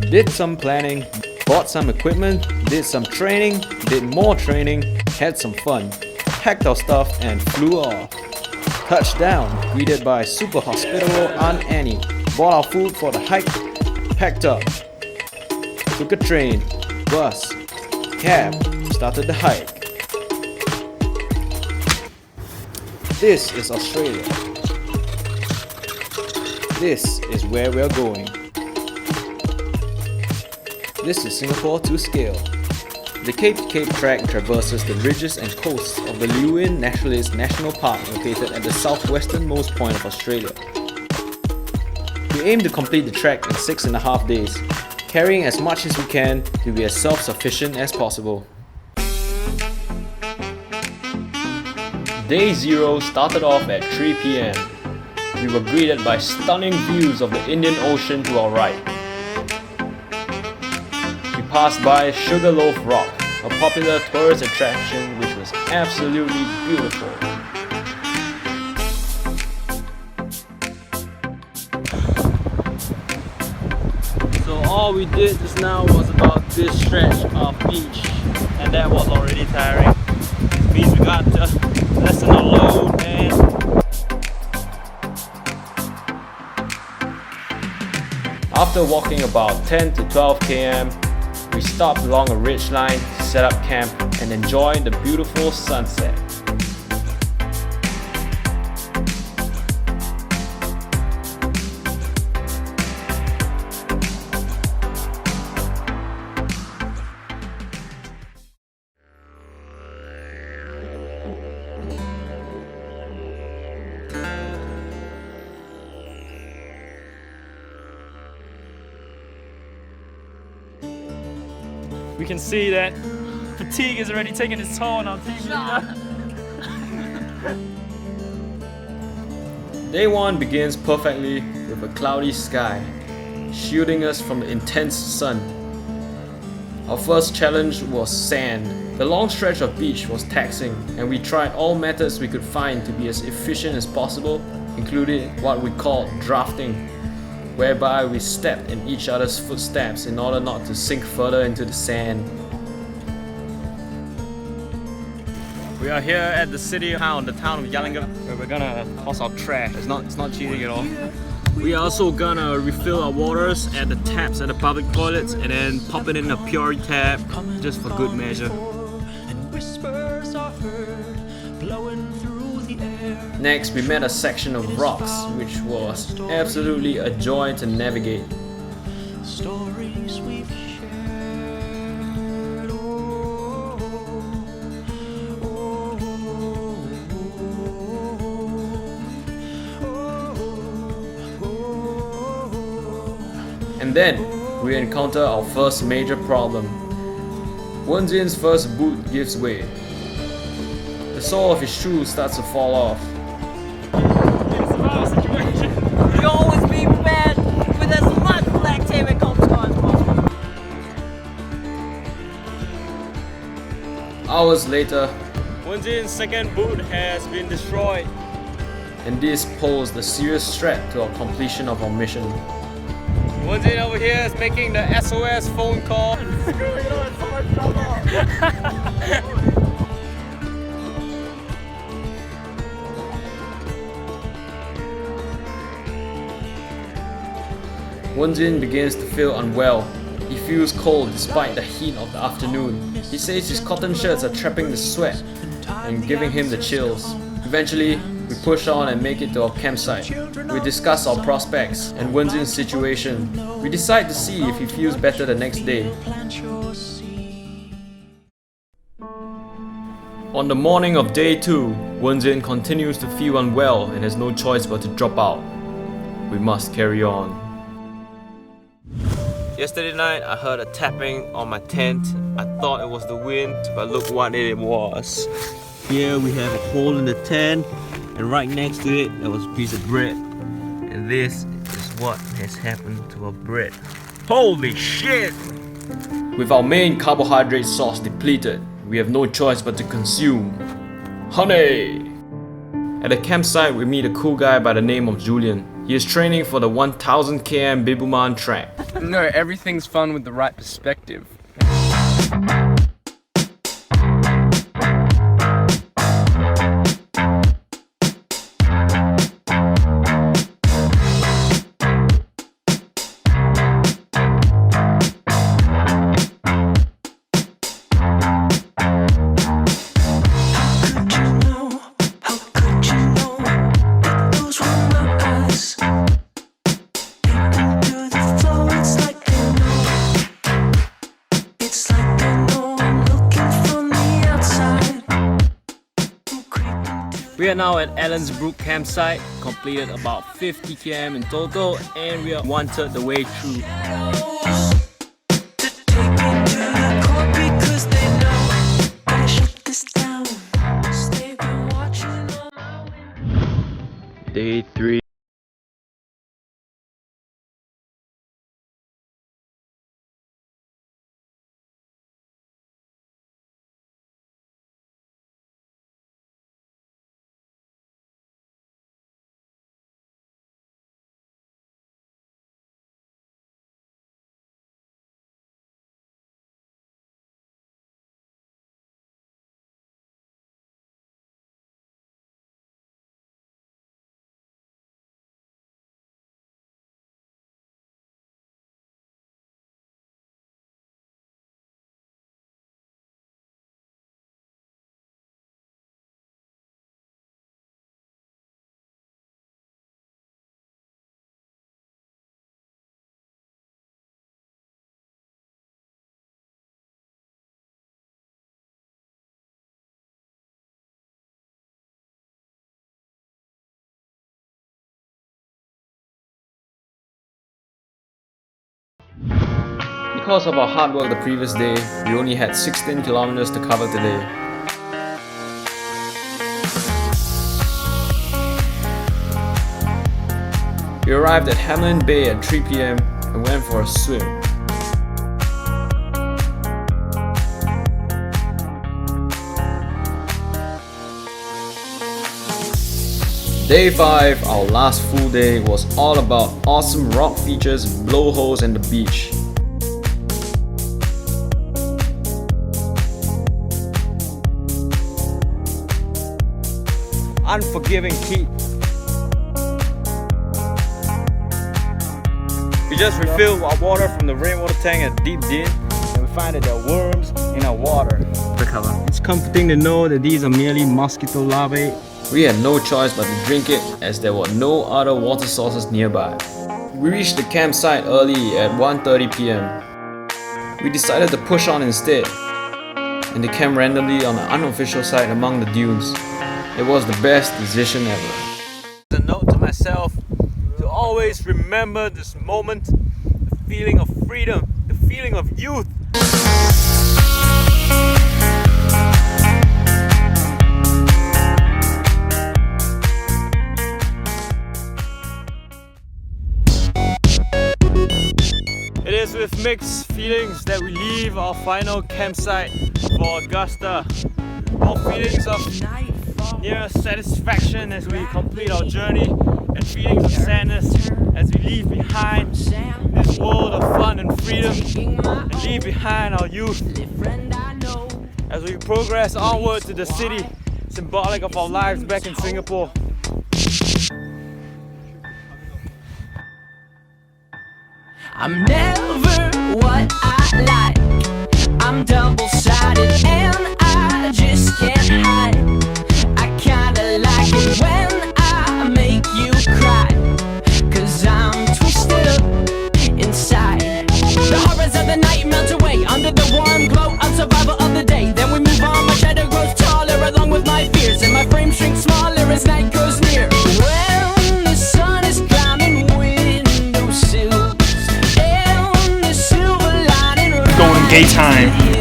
Did some planning, bought some equipment, did some training, did more training, had some fun, packed our stuff and flew off. Touchdown, greeted by super hospitable Aunt Annie, bought our food for the hike, packed up, took a train, bus, cab, started the hike. This is Australia. This is where we are going. This is Singapore to scale. The Cape Track traverses the ridges and coasts of the Leeuwin-Naturaliste National Park located at the southwesternmost point of Australia. We aim to complete the trek in 6.5 days, carrying as much as we can to be as self-sufficient as possible. Day 0 started off at 3 PM. We were greeted by stunning views of the Indian Ocean to our right. We passed by Sugarloaf Rock, a popular tourist attraction which was absolutely beautiful. So all we did just now was about this stretch of beach, and that was already tiring. It means we got to lessen our load, man. After walking about 10 to 12 km, we stopped along a ridgeline to set up camp and enjoy the beautiful sunset. We can see that fatigue is already taking its toll on our team leader. Day 1 begins perfectly with a cloudy sky, shielding us from the intense sun. Our first challenge was sand. The long stretch of beach was taxing, and we tried all methods we could find to be as efficient as possible, including what we called drafting, whereby we stepped in each other's footsteps in order not to sink further into the sand. We are here at the town of Yallingham, where we're gonna toss our trash. It's not cheating at all. We are also gonna refill our waters at the taps at the public toilets and then pop it in a Pure tap just for good measure. Next, we met a section of rocks which was absolutely a joy to navigate. Stories we've shared, And then, we encounter our first major problem. Wenjin's first boot gives way. The sole of his shoe starts to fall off. You always be prepared with as much black tape and cold scar as possible. Hours later, Wenjin's second boot has been destroyed. and this posed a serious threat to our completion of our mission. Wenjin over here is making the SOS phone call. Wenjin begins to feel unwell. He feels cold despite the heat of the afternoon. He says his cotton shirts are trapping the sweat and giving him the chills. Eventually, we push on and make it to our campsite. We discuss our prospects and Wenjin's situation. We decide to see if he feels better the next day. On the morning of day 2, Wenjin continues to feel unwell and has no choice but to drop out. We must carry on. Yesterday night, I heard a tapping on my tent. I thought it was the wind, but look what it was. Here we have a hole in the tent, and right next to it, there was a piece of bread. And this is what has happened to our bread. Holy shit! With our main carbohydrate source depleted, we have no choice but to consume honey! At the campsite, we meet a cool guy by the name of Julian. He is training for the 1000 km Bibuman track. No, everything's fun with the right perspective. We are now at Allen's Brook campsite, completed about 50 km in total, and we are 1/3 the way through. Day 3. Because of our hard work the previous day, we only had 16 kilometers to cover today. We arrived at Hamlin Bay at 3 PM and went for a swim. Day 5, our last full day, was all about awesome rock features, blowholes and the beach. Unforgiving heat. We just refilled our water from the rainwater tank at Deep Din, and we find that there are worms in our water. It's comforting to know that these are merely mosquito larvae. We had no choice but to drink it as there were no other water sources nearby. We reached the campsite early at 1:30 PM. We decided to push on instead and they camped randomly on an unofficial site among the dunes. It was the best decision ever. A note to myself to always remember this moment, the feeling of freedom, the feeling of youth. It is with mixed feelings that we leave our final campsite for Augusta. All feelings of near satisfaction as we complete our journey, and feelings of sadness as we leave behind this world of fun and freedom and leave behind our youth as we progress onward to the city symbolic of our lives back in Singapore. I'm never what I like. I'm double-sided and I just can't hide. I kinda like it when I make you cry, 'cause I'm twisted up inside. The horrors of the night melt away under the warm glow of survival of the day. Then we move on, my shadow grows taller along with my fears, and my frame shrinks smaller as night goes near. When the sun is climbing windowsills and the silver lining Golden Gate time.